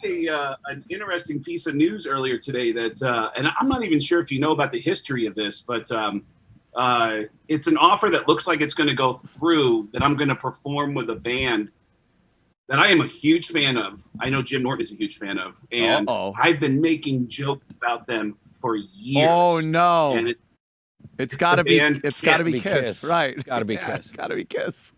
an interesting piece of news earlier today that, and I'm not even sure if you know about the history of this, but it's an offer that looks like it's going to go through, that I'm going to perform with a band that I am a huge fan of. I know Jim Norton is a huge fan of, and I've been making jokes about them for years. Oh no! And it's got to be. It's got to be Kiss. Kiss, right? Got to be Yeah, Kiss. It's got to be Kiss.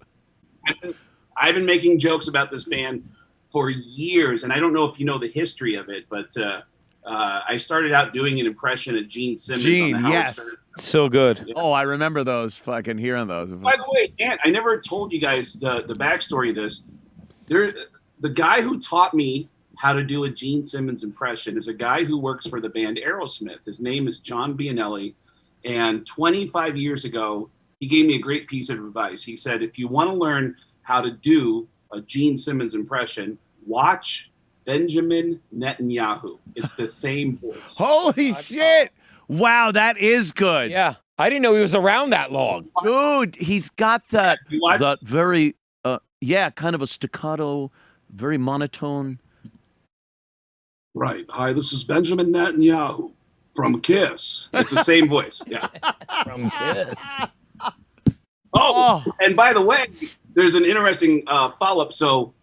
I've been making jokes about this band for years, and I don't know if you know the history of it, but I started out doing an impression of Gene Simmons. Gene, on the Howard yes. Stern. So good. Oh, I remember those. Fucking hearing those. By the way, Dan, I never told you guys the backstory of this. The guy who taught me how to do a Gene Simmons impression is a guy who works for the band Aerosmith. His name is John Bianelli, and 25 years ago, he gave me a great piece of advice. He said, if you want to learn how to do a Gene Simmons impression, watch Benjamin Netanyahu. It's the same voice. Holy shit! Wow, that is good. Yeah. I didn't know he was around that long. Dude, he's got that very, kind of a staccato, very monotone. Right. Hi, this is Benjamin Netanyahu from Kiss. It's the same voice. Yeah. From Kiss. Oh, and by the way, there's an interesting follow-up. So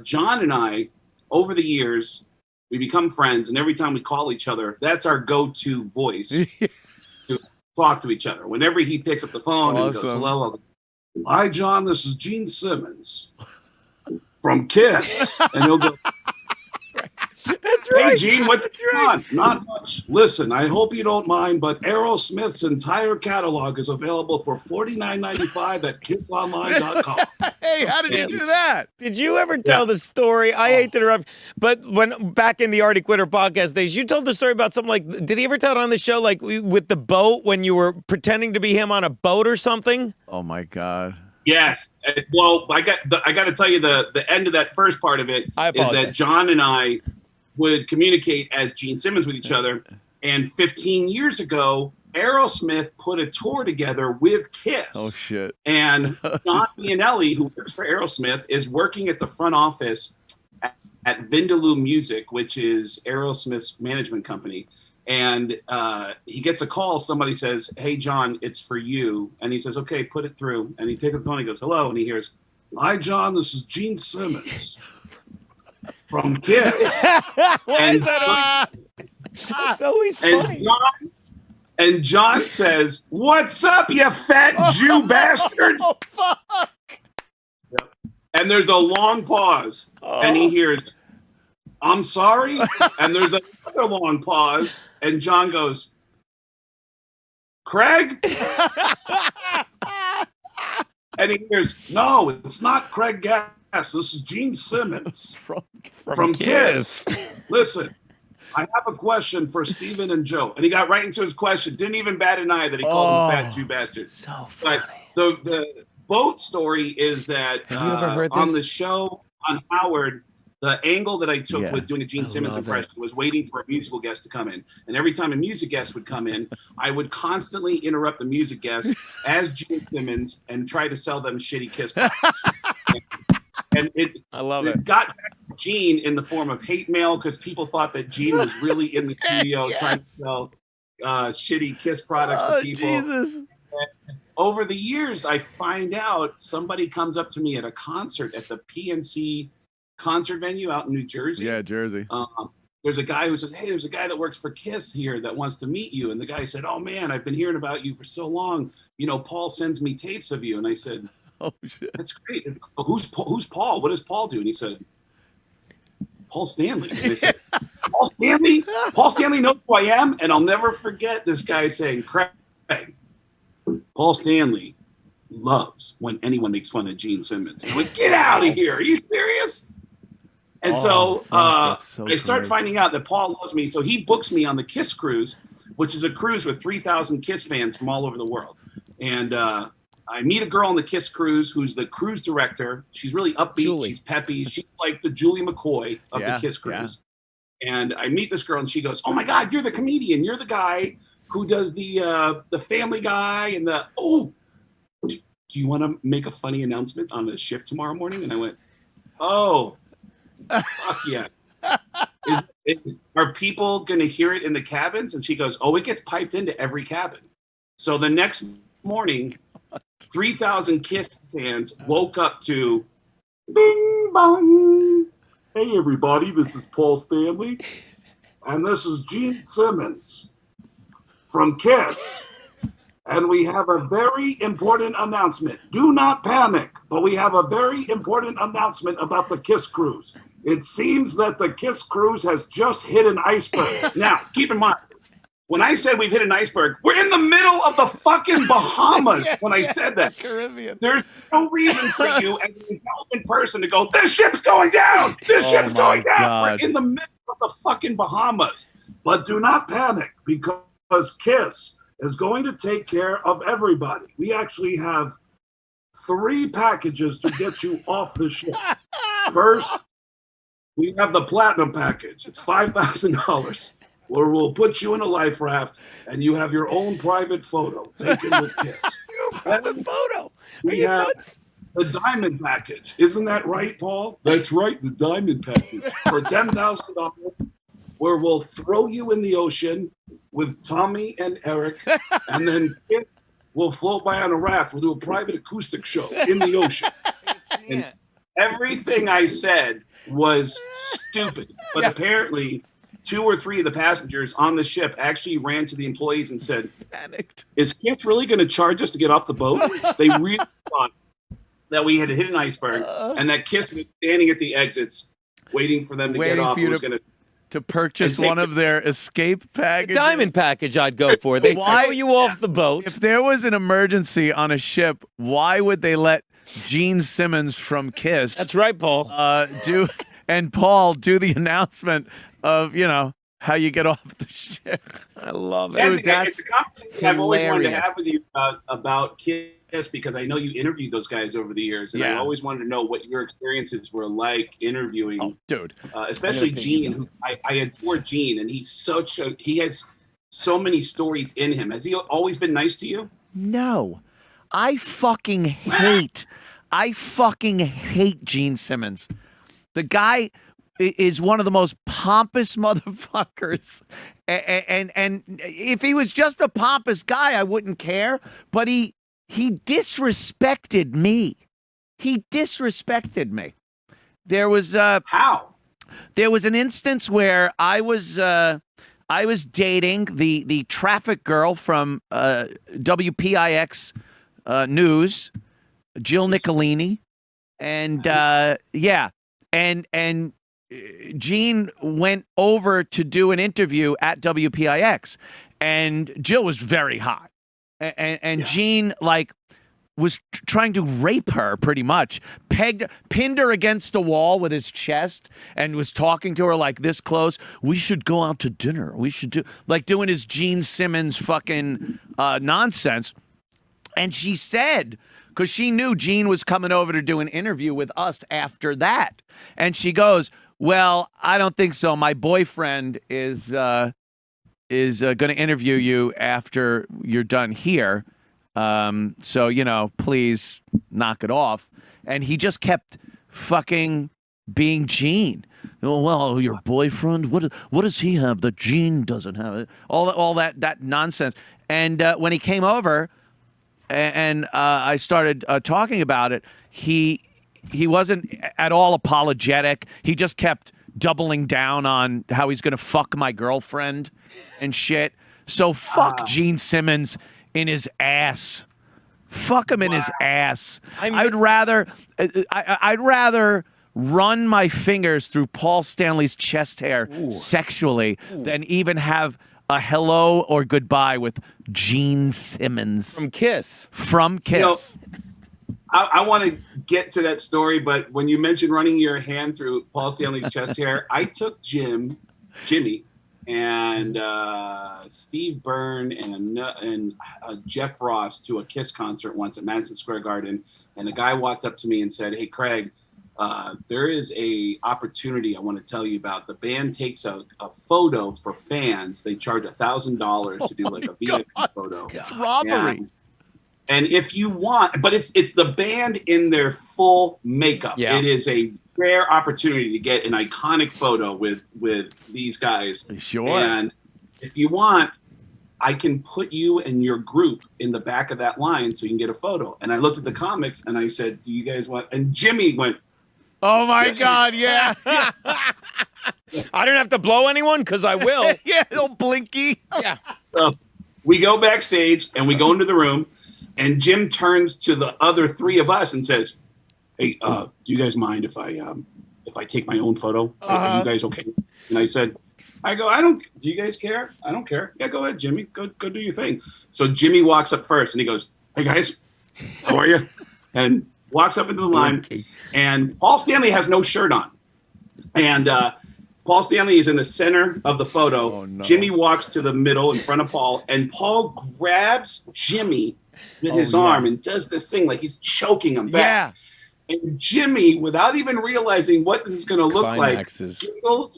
John and I, over the years, we become friends, and every time we call each other, that's our go-to voice to talk to each other. Whenever he picks up the phone and goes, hello, I'll go, hi, John, this is Gene Simmons from Kiss. And he'll go, That's right. hey, Gene, what's going on? Not much. Listen, I hope you don't mind, but Aerosmith's entire catalog is available for $49.95 at kidsonline.com. Hey, how did you do that? Did you ever tell the story? I hate to interrupt, but when back in the Artie Quitter podcast days, you told the story about something like, did he ever tell it on the show, like with the boat, when you were pretending to be him on a boat or something? Oh my God. Yes. Well, I got to tell you the end of that first part of it is that John and I would communicate as Gene Simmons with each other. And 15 years ago, Aerosmith put a tour together with Kiss. Oh, shit. And John Bianelli, who works for Aerosmith, is working at the front office at Vindaloo Music, which is Aerosmith's management company. And he gets a call. Somebody says, hey, John, it's for you. And he says, okay, put it through. And he takes up the phone. He goes, hello. And he hears, hi, John, this is Gene Simmons from Kiss. Why is that? It's always funny. And John says, what's up, you fat Jew bastard? Oh, fuck. Yep. And there's a long pause. And he hears, I'm sorry. And there's another long pause. And John goes, Craig? And he hears, no, it's not Craig Gass. This is Gene Simmons from Kiss. Listen, I have a question for Steven and Joe. And he got right into his question. Didn't even bat an eye that he called him a fat Jew bastard. So funny. But the boat story is that have you ever heard this? On the show on Howard, the angle that I took with doing a Gene Simmons impression was waiting for a musical guest to come in. And every time a music guest would come in, I would constantly interrupt the music guest as Gene Simmons and try to sell them shitty Kiss products. And I love it got back to Gene in the form of hate mail because people thought that Gene was really in the studio trying to sell shitty Kiss products to people. Jesus. And over the years, I find out somebody comes up to me at a concert at the PNC concert venue out in New Jersey. Yeah, Jersey. There's a guy who says, hey, there's a guy that works for Kiss here that wants to meet you. And the guy said, oh, man, I've been hearing about you for so long. You know, Paul sends me tapes of you. And I said, oh, shit. That's great. Who's Paul? What does Paul do? And he said, Paul Stanley. And I said, Paul Stanley? Paul Stanley knows who I am? And I'll never forget this guy saying, Craig, Paul Stanley loves when anyone makes fun of Gene Simmons. I'm like, get out of here. Are you serious? And so I start finding out that Paul loves me. So he books me on the Kiss cruise, which is a cruise with 3,000 Kiss fans from all over the world. And I meet a girl on the Kiss cruise who's the cruise director. She's really upbeat. Julie. She's peppy. She's like the Julie McCoy of the Kiss cruise. Yeah. And I meet this girl and she goes, oh my God, you're the comedian. You're the guy who does the Family Guy and do you want to make a funny announcement on the ship tomorrow morning? And I went, oh, fuck yeah. Are people going to hear it in the cabins? And she goes, oh, it gets piped into every cabin. So the next morning, 3,000 Kiss fans woke up to bing bong. Hey, everybody, this is Paul Stanley. And this is Gene Simmons from Kiss. And we have a very important announcement. Do not panic, but we have a very important announcement about the Kiss cruise. It seems that the Kiss cruise has just hit an iceberg. Now, keep in mind, when I said we've hit an iceberg, we're in the middle of the fucking Bahamas when I said that. Caribbean. There's no reason for you as an intelligent person to go, this ship's going down! This ship's going down! God. We're in the middle of the fucking Bahamas. But do not panic, because Kiss is going to take care of everybody. We actually have 3 packages to get you off the ship. First, we have the platinum package. It's $5,000, where we'll put you in a life raft and you have your own private photo taken with Kiss. Private photo. Are We you have nuts? the diamond package. Isn't that right, Paul? That's right, the diamond package. For $10,000, where we'll throw you in the ocean with Tommy and Eric, and then we'll float by on a raft. We'll do a private acoustic show in the ocean. And everything I said was stupid, but apparently 2 or 3 of the passengers on the ship actually ran to the employees and said, Panicked. is Kiss really going to charge us to get off the boat? They really thought that we had hit an iceberg and that Kiss was standing at the exits waiting for them to get off. To purchase one of their escape packages. Diamond package I'd go for. They throw you off the boat. If there was an emergency on a ship, why would they let Gene Simmons from Kiss That's right, Paul. Paul do the announcement of, how you get off the ship? I love it. And Dude, that's it's a conversation I've always wanted to hilarious. have with you about Kiss, because I know you interviewed those guys over the years, and I always wanted to know what your experiences were like interviewing. Oh, dude. Especially Gene, who I adore Gene, and he has so many stories in him. Has he always been nice to you? No. I fucking hate Gene Simmons. The guy is one of the most pompous motherfuckers. And if he was just a pompous guy, I wouldn't care. But he disrespected me. He disrespected me. There was How? There was an instance where I was dating the traffic girl from WPIX News, Jill Nicolini, and and Gene went over to do an interview at WPIX, and Jill was very hot, and Gene was trying to rape her pretty much, pinned her against a wall with his chest and was talking to her like this close. We should go out to dinner. We should doing his Gene Simmons fucking nonsense. And she said, because she knew Gene was coming over to do an interview with us after that. And she goes, well, I don't think so. My boyfriend is going to interview you after you're done here. So, please knock it off. And he just kept fucking being Gene. Well, your boyfriend, what does he have that Gene doesn't have? All that nonsense. And when he came over and I started talking about it, he wasn't at all apologetic. He just kept doubling down on how he's going to fuck my girlfriend and shit. So fuck Gene Simmons in his ass. Fuck him in his ass. I'd rather run my fingers through Paul Stanley's chest hair sexually than even have a hello or goodbye with Gene Simmons From Kiss. I want to get to that story, but when you mentioned running your hand through Paul Stanley's chest hair, I took Jimmy, and Steve Byrne and Jeff Ross to a Kiss concert once at Madison Square Garden, and a guy walked up to me and said, "Hey, Craig, there is a opportunity I want to tell you about. The band takes a photo for fans. They charge $1,000 to do like a VIP photo. It's robbery." And if you want, but it's the band in their full makeup. Yeah. It is a rare opportunity to get an iconic photo with these guys. Sure. And if you want, I can put you and your group in the back of that line so you can get a photo. And I looked at the comics and I said, do you guys want? And Jimmy went, oh my yes, God, yeah. I don't have to blow anyone because I will. Yeah, little blinky. Yeah. So we go backstage and we go into the room, and Jim turns to the other three of us and says, hey, do you guys mind if I take my own photo? Are you guys okay? And I said, I don't, do you guys care? I don't care. Yeah, go ahead, Jimmy. Go do your thing. So Jimmy walks up first and he goes, hey guys, how are you? And walks up into the line, and Paul Stanley has no shirt on. And Paul Stanley is in the center of the photo. Oh, no. Jimmy walks to the middle in front of Paul, and Paul grabs Jimmy with his arm and does this thing like he's choking him back. Yeah. And Jimmy, without even realizing what this is going to look Climaxes. like,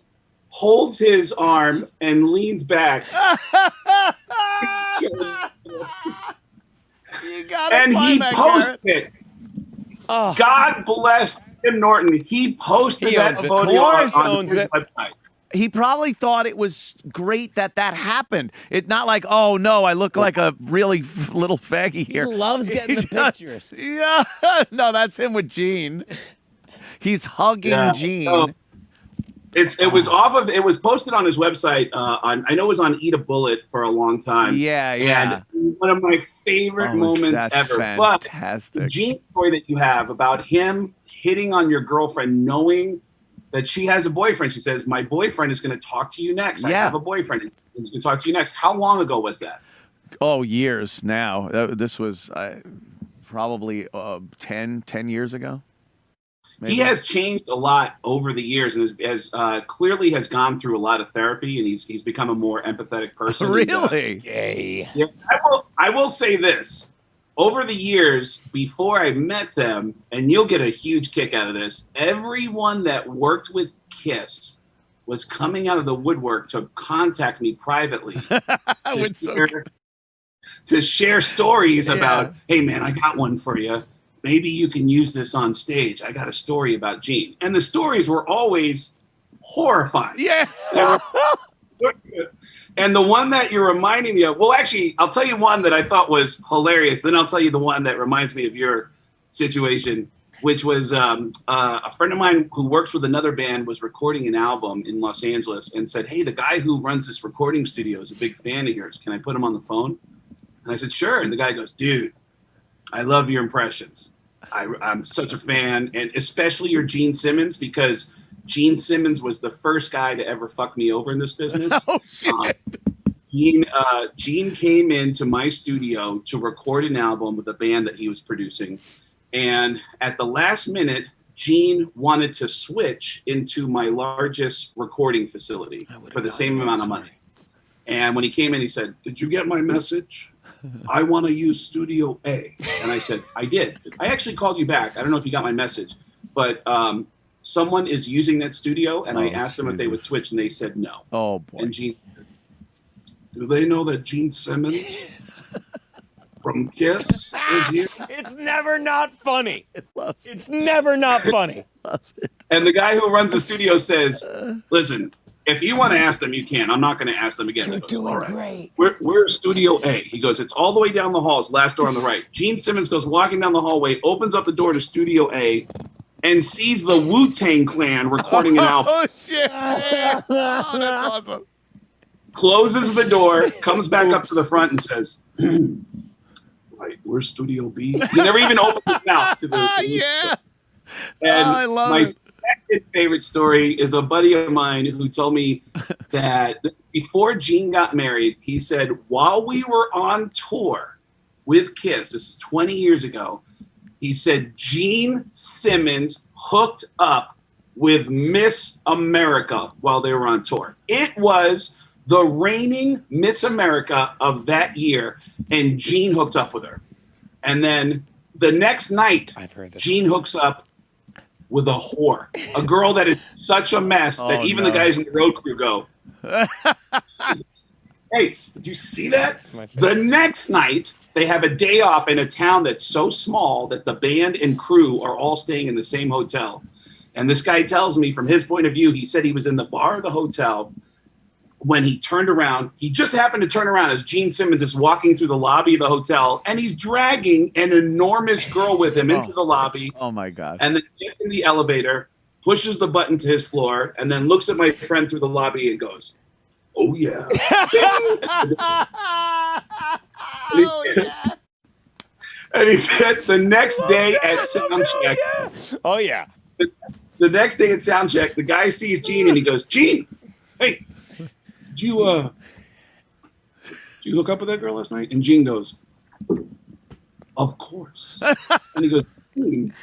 holds his arm and leans back. You gotta And find he that, posted Garrett. it. God bless Tim Norton. He posted He that owns it. photo Of course on his owns it. website. He probably thought it was great that happened. It's not like, oh no, I look like a really little faggy here. He loves getting the just- pictures. Yeah, no, that's him with Gene. He's hugging Gene. So, it was posted on his website. I know it was on Eat a Bullet for a long time. Yeah. And one of my favorite moments that's ever. fantastic. But the Gene story that you have about him hitting on your girlfriend, knowing that she has a boyfriend. She says, my boyfriend is going to talk to you next. I have a boyfriend. He's going to talk to you next. How long ago was that? Oh, years now. This was probably 10 years ago. Maybe. He has changed a lot over the years, and has clearly has gone through a lot of therapy, and he's become a more empathetic person. Really? Yay. Yeah, I will say this. Over the years, before I met them, and you'll get a huge kick out of this, everyone that worked with Kiss was coming out of the woodwork to contact me privately to share stories about, hey, man, I got one for you. Maybe you can use this on stage. I got a story about Gene. And the stories were always horrifying. Yeah. And the one that you're reminding me of, well, actually, I'll tell you one that I thought was hilarious. Then I'll tell you the one that reminds me of your situation, which was a friend of mine who works with another band was recording an album in Los Angeles and said, hey, the guy who runs this recording studio is a big fan of yours. Can I put him on the phone? And I said, sure. And the guy goes, dude, I love your impressions. I'm such a fan, and especially your Gene Simmons, because Gene Simmons was the first guy to ever fuck me over in this business. Oh, shit. Gene came into my studio to record an album with a band that he was producing. And at the last minute, Gene wanted to switch into my largest recording facility for the same amount of money. And when he came in, he said, did you get my message? I want to use Studio A. And I said, I did. I actually called you back. I don't know if you got my message, but someone is using that studio, and I asked them if they would switch, and they said no. Oh, boy. And Gene said, do they know that Gene Simmons from Kiss is here? It's never not funny. It's never not funny. And the guy who runs the studio says, listen, if you want to ask them, you can. I'm not going to ask them again. You're He goes, doing all right. great. We're Studio A. He goes, it's all the way down the hall. It's last door on the right. Gene Simmons goes walking down the hallway, opens up the door to Studio A, and sees the WuTang Clan recording an album. Oh, shit. Oh, that's awesome. Closes the door, comes back up to the front and says, right, we're Studio B. He never even opened his mouth to the Yeah. And I love my it. second favorite story is a buddy of mine who told me that before Gene got married, he said, while we were on tour with Kiss, this is 20 years ago, he said Gene Simmons hooked up with Miss America while they were on tour. It was the reigning Miss America of that year, and Gene hooked up with her. And then the next night, I've heard this. Gene hooks up with a whore, a girl that is such a mess that even the guys in the road crew go, hey, did you see that? The next night, they have a day off in a town that's so small that the band and crew are all staying in the same hotel. And this guy tells me from his point of view, he said he was in the bar of the hotel when he turned around. He just happened to turn around as Gene Simmons is walking through the lobby of the hotel, and he's dragging an enormous girl with him into the lobby. Oh my God. And then gets in the elevator, pushes the button to his floor, and then looks at my friend through the lobby and goes, "Oh yeah." And he said the next day at soundcheck. Oh yeah. The next day at soundcheck, the guy sees Gene and he goes, "Gene, hey, did you hook up with that girl last night?" And Gene goes, "Of course." And he goes, "Gene,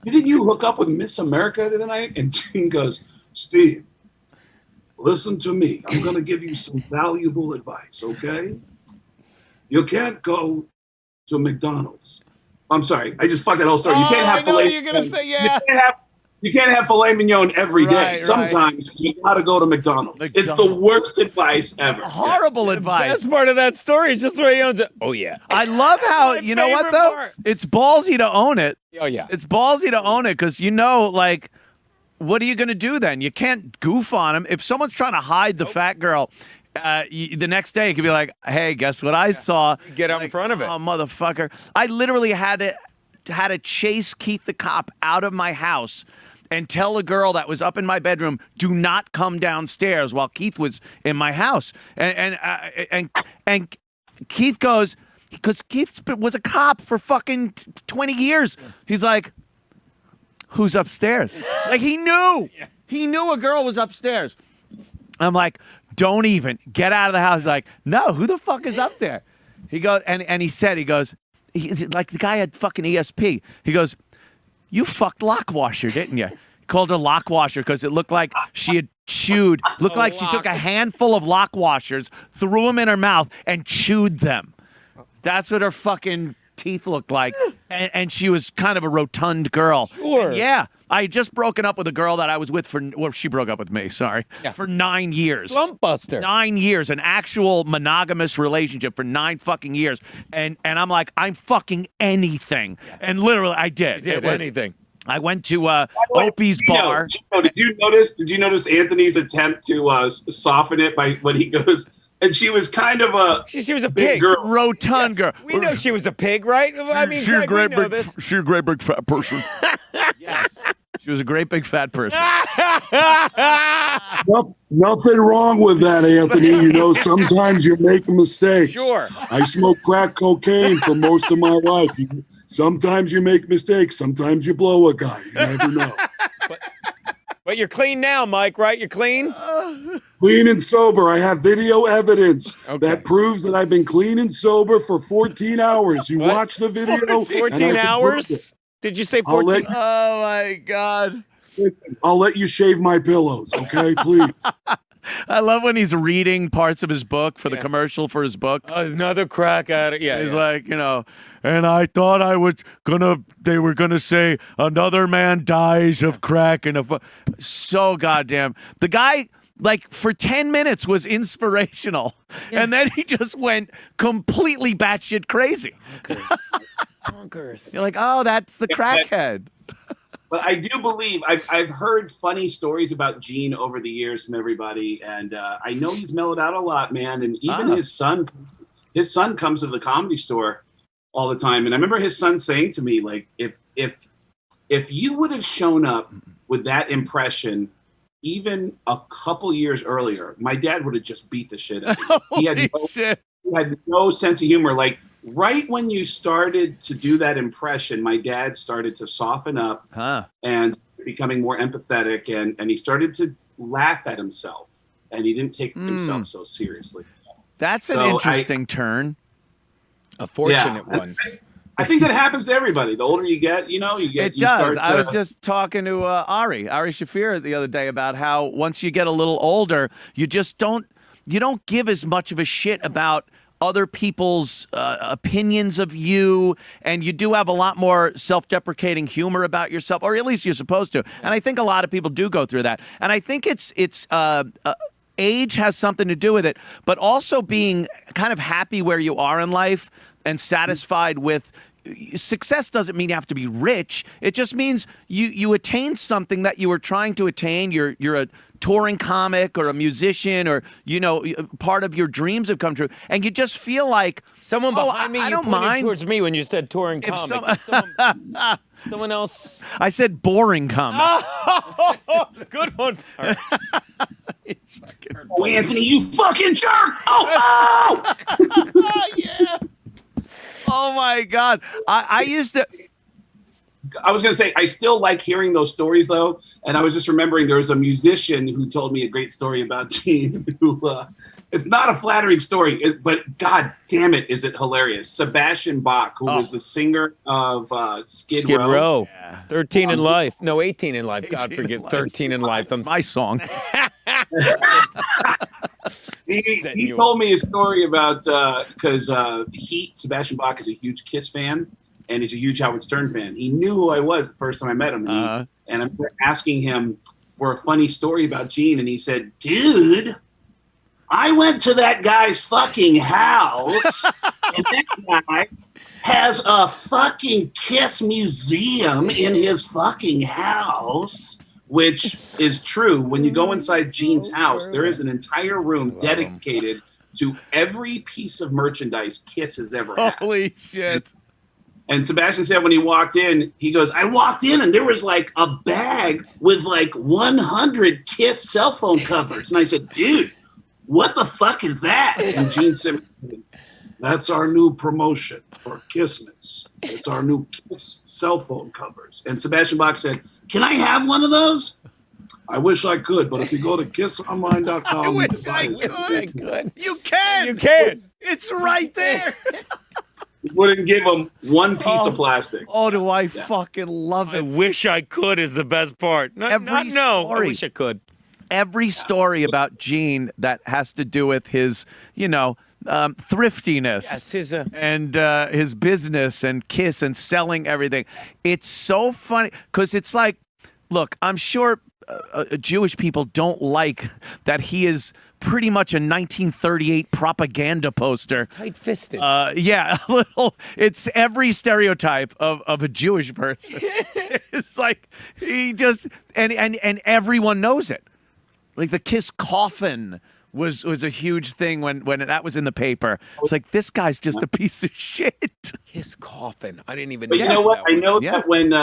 didn't you hook up with Miss America the other night?" And Gene goes, "Steve, listen to me. I'm going to give you some valuable advice, okay? You can't go to McDonald's." I'm sorry, I just fucked that whole story. You can't have filet. You're gonna say You can't have filet mignon every day. Right. Sometimes you gotta go to McDonald's. It's the worst advice ever. Horrible advice. Best part of that story is just the way he owns it. Oh yeah. I love how, My you know what favorite though? part. It's ballsy to own it. Oh yeah. It's ballsy to own it because like, what are you going to do then? You can't goof on him. If someone's trying to hide the fat girl, the next day it could be like, "Hey, guess what I saw?" Get out in front of it. Oh, motherfucker. I literally had to chase Keith the cop out of my house and tell a girl that was up in my bedroom, "Do not come downstairs," while Keith was in my house. And Keith goes, because Keith was a cop for fucking 20 years. He's like, "Who's upstairs?" Like he knew. He knew a girl was upstairs. I'm like, "Don't even get out of the house." He's like, "No, who the fuck is up there?" He goes, and he said, like the guy had fucking ESP. He goes, "You fucked Lockwasher, didn't you?" He called her Lockwasher because it looked like she had chewed, looked like she took a handful of Lockwashers, threw them in her mouth, and chewed them. That's what her fucking teeth looked like. And she was kind of a rotund girl. Sure. And yeah. I had just broken up with a girl that I was with she broke up with me, sorry, for 9 years. Slump buster. 9 years, an actual monogamous relationship for 9 fucking years. And I'm like, I'm fucking anything. And literally, I did. Did anything. I went to Opie's bar. Did you notice Anthony's attempt to soften it by when he goes, and she was kind of She was a big pig. girl. Rotund girl. We know she was a pig, right? I mean, She's a Greg, great we know big, this. she's a great big fat person. Yes. She was a great big fat person. Nothing wrong with that, Anthony. You know, sometimes you make mistakes. Sure. I smoked crack cocaine for most of my life. Sometimes you make mistakes. Sometimes you blow a guy. You never know. But you're clean now, Mike, right? You're clean? Clean and sober. I have video evidence Okay. that proves that I've been clean and sober for 14 hours. You What? watch the video. and I 14 can prove hours? it. Did you say I'll 14? Oh my God. I'll let you shave my pillows, okay? Please. I love when he's reading parts of his book for the commercial for his book. Another crack at it. Yeah. He's like, and I thought they were gonna say another man dies of crack and so goddamn. The guy, like, for 10 minutes was inspirational. And then he just went completely batshit crazy. Bonkers. You're like, oh, that's the crackhead. But I do believe I've heard funny stories about Gene over the years from everybody, and I know he's mellowed out a lot, man. And even his son comes to the Comedy Store all the time. And I remember his son saying to me, like, if you would have shown up with that impression even a couple years earlier, my dad would have just beat the shit out of you. He had no sense of humor. Like, right when you started to do that impression, my dad started to soften up and becoming more empathetic, and he started to laugh at himself, and he didn't take himself so seriously. That's an interesting turn. A fortunate one. I think that happens to everybody. The older you get, you get. It does. I was just talking to Ari Shafir the other day about how once you get a little older, you just don't give as much of a shit about other people's opinions of you, and you do have a lot more self-deprecating humor about yourself, or at least you're supposed to. And I think a lot of people do go through that. And I think it's age has something to do with it, but also being kind of happy where you are in life and satisfied with success doesn't mean you have to be rich. It just means you attain something that you were trying to attain. You're a touring comic or a musician, or part of your dreams have come true, and you just feel like Someone behind me, I you don't pointed mind towards me when you said touring comic. Someone else. I said boring comic. Good one. Oh, Anthony, you fucking jerk! Oh! Yeah. Oh my God. I used to. I was going to say, I still like hearing those stories, though. And I was just remembering there was a musician who told me a great story about Gene. It's not a flattering story, but God damn it, is it hilarious. Sebastian Bach, who was the singer of Skid Row. Yeah. 13 in life. No, 18 in life. God forgive. 13 in life. That's my song. He told me a story about, because Sebastian Bach is a huge Kiss fan. And he's a huge Howard Stern fan. He knew who I was the first time I met him. And I'm asking him for a funny story about Gene. And he said, dude, I went to that guy's fucking house. And that guy has a fucking Kiss museum in his fucking house. Which is true. When you go inside Gene's house, there is an entire room dedicated to every piece of merchandise Kiss has ever had. Holy shit. And Sebastian said when he walked in, he goes, I walked in and there was like a bag with like 100 Kiss cell phone covers. And I said, dude, what the fuck is that? And Gene Simmons said, that's our new promotion for Kissmas. It's our new Kiss cell phone covers. And Sebastian Bach said, can I have one of those? I wish I could, but if you go to kissonline.com, I wish I could. You can. You can. It's right there. Wouldn't give him one piece of plastic. Oh, do I fucking love I it. wish I could is the best part. No, Every I story. wish I could. Every story about Gene that has to do with his, thriftiness. Yes, and his business and Kiss and selling everything. It's so funny because it's like, look, I'm sure Jewish people don't like that he is pretty much a 1938 propaganda poster. Tight-fisted. Yeah, a little. It's every stereotype of a Jewish person. It's like he just and everyone knows it. Like the Kiss coffin was a huge thing when that was in the paper. It's like this guy's just a piece of shit. Kiss coffin. I didn't even. But you know what? I know Yeah. that when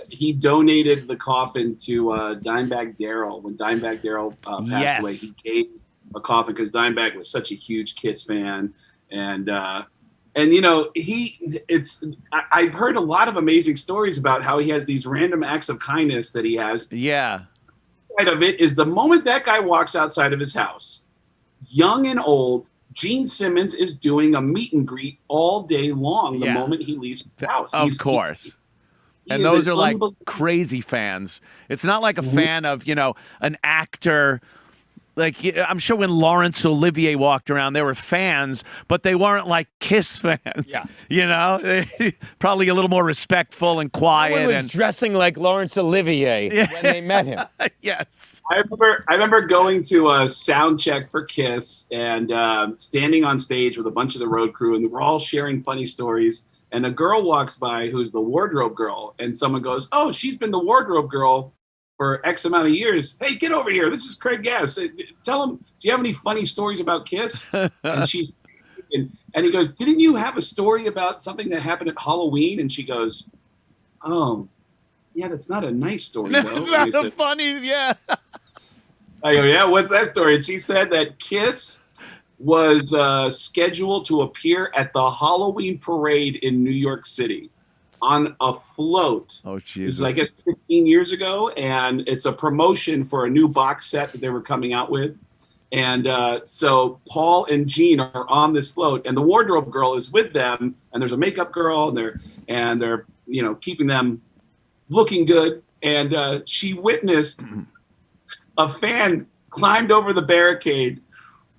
he donated the coffin to Dimebag Darrell, when Dimebag Darrell passed away, he gave a coffin because Dimebag was such a huge Kiss fan, and I've heard a lot of amazing stories about how he has these random acts of kindness that he has. Yeah. Of it is the moment that guy walks outside of his house, young and old, Gene Simmons is doing a meet and greet all day long the moment he leaves the house. Of course. And those are like crazy fans. It's not like a fan of, an actor. Like, I'm sure when Laurence Olivier walked around, they were fans, but they weren't like Kiss fans. Yeah. Probably a little more respectful and quiet. No one was dressing like Laurence Olivier when they met him. Yes. I remember going to a sound check for Kiss and standing on stage with a bunch of the road crew, and we're all sharing funny stories. And a girl walks by who's the wardrobe girl, and someone goes, "Oh, she's been the wardrobe girl for X amount of years. Hey, get over here. This is Craig Gass. Tell him, do you have any funny stories about Kiss?" And she's, and he goes, "Didn't you have a story about something that happened at Halloween?" And she goes, "Oh, yeah, that's not a nice story, though." It's not a funny, yeah. I go, "Yeah, what's that story?" And she said that Kiss was scheduled to appear at the Halloween parade in New York City on a float. Oh, Jesus. This is, I guess, 15 years ago, and it's a promotion for a new box set that they were coming out with. And so Paul and Gene are on this float, and the wardrobe girl is with them, and there's a makeup girl, and they're keeping them looking good. And she witnessed a fan climbed over the barricade,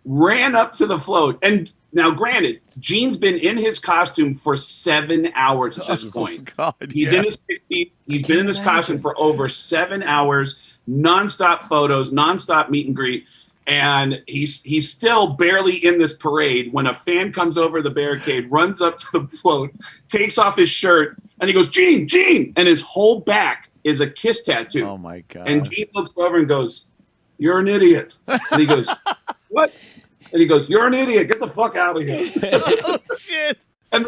ran up to the float, and now, granted, Gene's been in his costume for 7 hours at this point. God, He's in his 60s. He's been in this costume for over 7 hours, nonstop photos, nonstop meet and greet. And he's still barely in this parade when a fan comes over the barricade, runs up to the float, takes off his shirt, and he goes, Gene, Gene! And his whole back is a Kiss tattoo. Oh, my God. And Gene looks over and goes, you're an idiot. And he goes, what? And he goes, you're an idiot. Get the fuck out of here. Oh, shit. And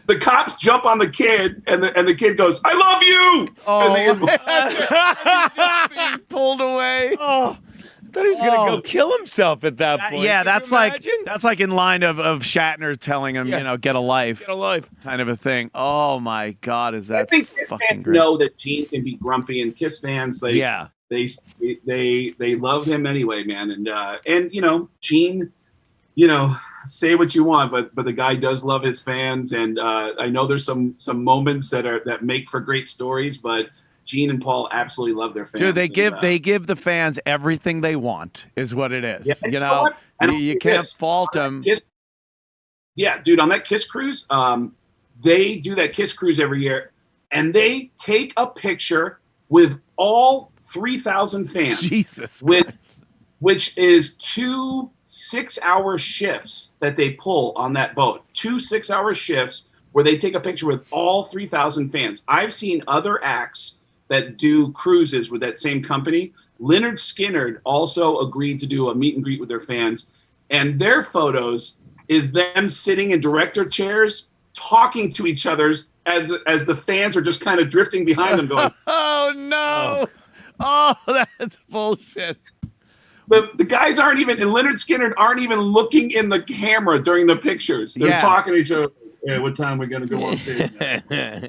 the cops jump on the kid, and the kid goes, I love you! Oh, being pulled away. Oh, I thought he was gonna go kill himself at that point. Yeah, Can you imagine? that's like in line of Shatner telling him, get a life. Get a life. Kind of a thing. Oh my God, is that I think Kiss fucking fans great? know that Gene can be grumpy, and Kiss fans, they love him anyway, man. And Gene, say what you want, but the guy does love his fans, and I know there's some moments that make for great stories, but Gene and Paul absolutely love their fans. Dude, they give the fans everything they want, is what it is. Yeah, you can't fault them. Yeah, dude, on that Kiss cruise, they do that Kiss cruise every year, and they take a picture with all 3,000 fans. Jesus. Which is 2 6-hour shifts that they pull on that boat. 2 6-hour shifts where they take a picture with all 3,000 fans. I've seen other acts that do cruises with that same company. Lynyrd Skynyrd also agreed to do a meet and greet with their fans. And their photos is them sitting in director chairs, talking to each other as the fans are just kind of drifting behind them going, Oh, no. Oh, that's bullshit. The guys aren't even, and Lynyrd Skynyrd aren't even looking in the camera during the pictures. They're talking to each other. Hey, what time are we going to go on stage now?